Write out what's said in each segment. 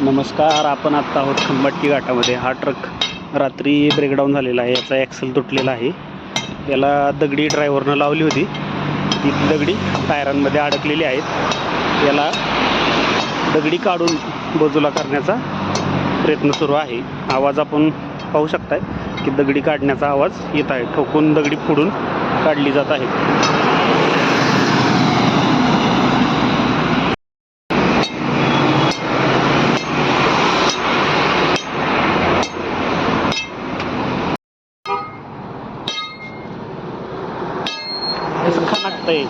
नमस्कार. आपण आत्ता आहोत खंबाटकी घाटामध्ये. हा ट्रक रात्री ब्रेकडाऊन झालेला आहे. याचा ॲक्सल तुटलेला आहे. याला दगडी ड्रायव्हरनं लावली होती. ती दगडी टायरांमध्ये अडकलेली आहेत. याला दगडी काढून बाजूला करण्याचा प्रयत्न सुरू आहे. आवाज आपण पाहू शकताय की दगडी काढण्याचा आवाज येत आहे. ठोकून दगडी फोडून काढली जात आहे. असं खणाकतंय.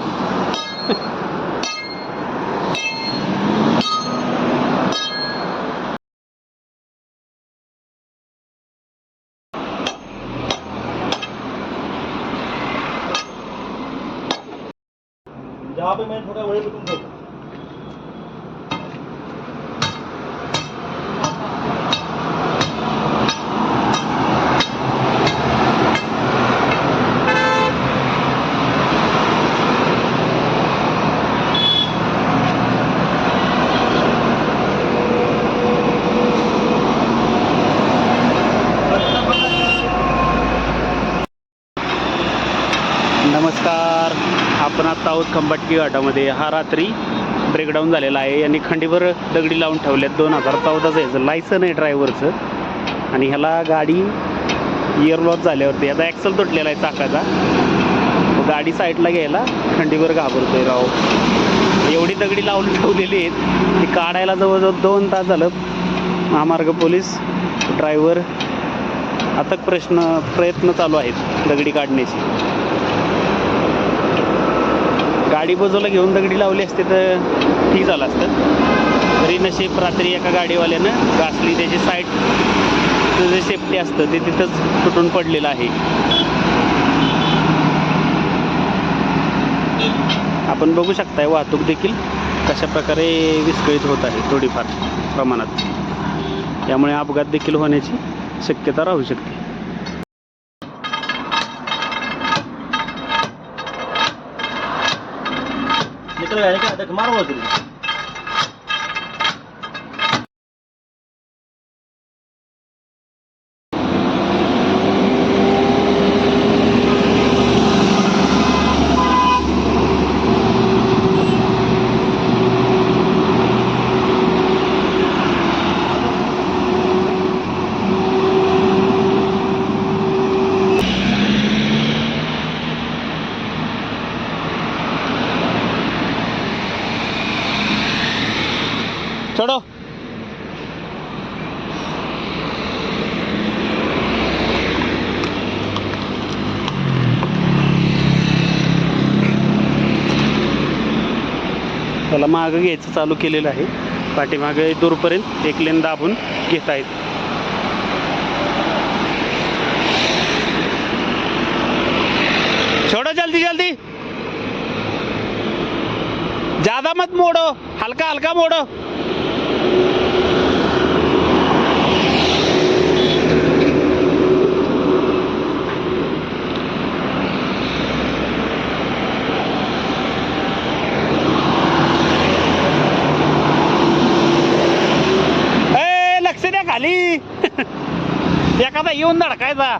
जहाँ पे मैं थोड़ा वही पे तुम ठोको। नमस्कार. आपण आत्ता आहोत खंबाटकी घाटामध्ये. हा रात्री ब्रेकडाऊन झालेला आहे. यांनी खंडीवर दगडी लावून ठेवल्यात. 2014चं याचं लायसन आहे ड्रायव्हरचं. आणि ह्याला गाडी इयर लॉस झाल्यावरती याचा ॲक्सल तुटलेला आहे चाकाचा. तो गाडी साईडला घ्यायला खंडीवर घाबरतोय राव. एवढी दगडी लावून ठेवलेली आहेत ती काढायला जवळजवळ 2 तास झालं. महामार्ग पोलीस ड्रायव्हर अथक प्रयत्न चालू आहेत दगडी काढण्याची. गाडी बाजूला घेऊन दगडी लावली असते तर ठीक झालं असतं. तरी नशीब रात्री एका गाडीवाल्यानं घासली. त्याची साईडचं जे सेफ्टी असतं ते तिथंच तुटून पडलेलं आहे. आपण बघू शकताय वाहतूक देखील कशा प्रकारे विस्कळीत होत आहे थोडीफार प्रमाणात. त्यामुळे अपघात देखील होण्याची शक्यता राहू शकते. निकल गया क्या? देख मारो उधर। छोड़ो. त्याला मागं घ्यायचं चालू केलेलं आहे. पाठीमागे दूरपर्यंत एक लेन दाबून घेत आहेत. छोड़ो जल्दी जल्दी. ज़्यादा मत मोड़ो, हल्का हल्का मोड़ो. लक्ष द्या खाली. एखादा येऊन धडकायचा.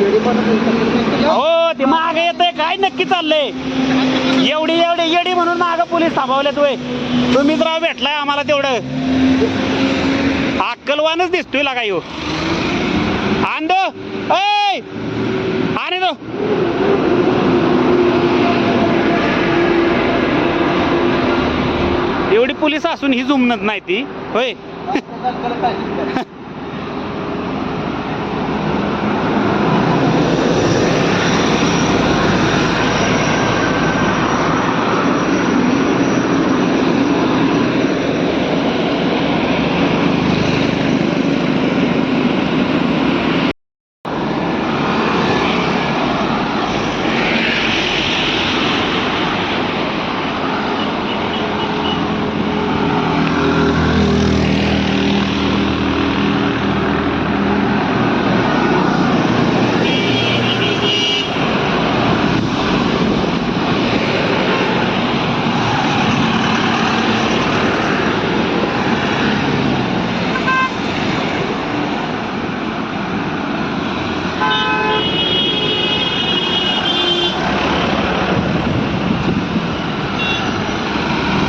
हो ते माग येतंय काय नक्की चाललंय एवढी एवढी येडी म्हणून माग पोलीस थांबवलेत वय तुम्हीच राव भेटलाय आम्हाला तेवढं अक्कलवानच दिसतोय लागा यो आण दो ऐ आणि दो एवढी पोलीस असून ही जुमनत नाही ती होय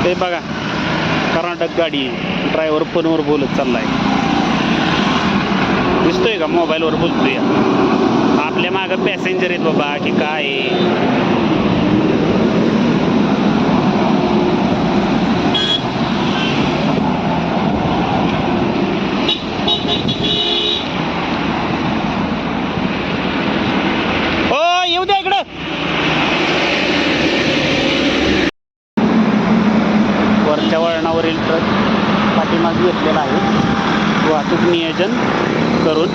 ते बघा कर्नाटक गाडी ड्रायव्हर फोनवर बोलत चाललाय दिसतोय का मोबाईलवर बोलतोय आपल्या मागं पॅसेंजर आहेत बाबा की काय हो येऊ द्या इकडं वरच्या वळणावरील ट्रक पाठीमागे घेतलेला आहे वाहतूक नियोजन करून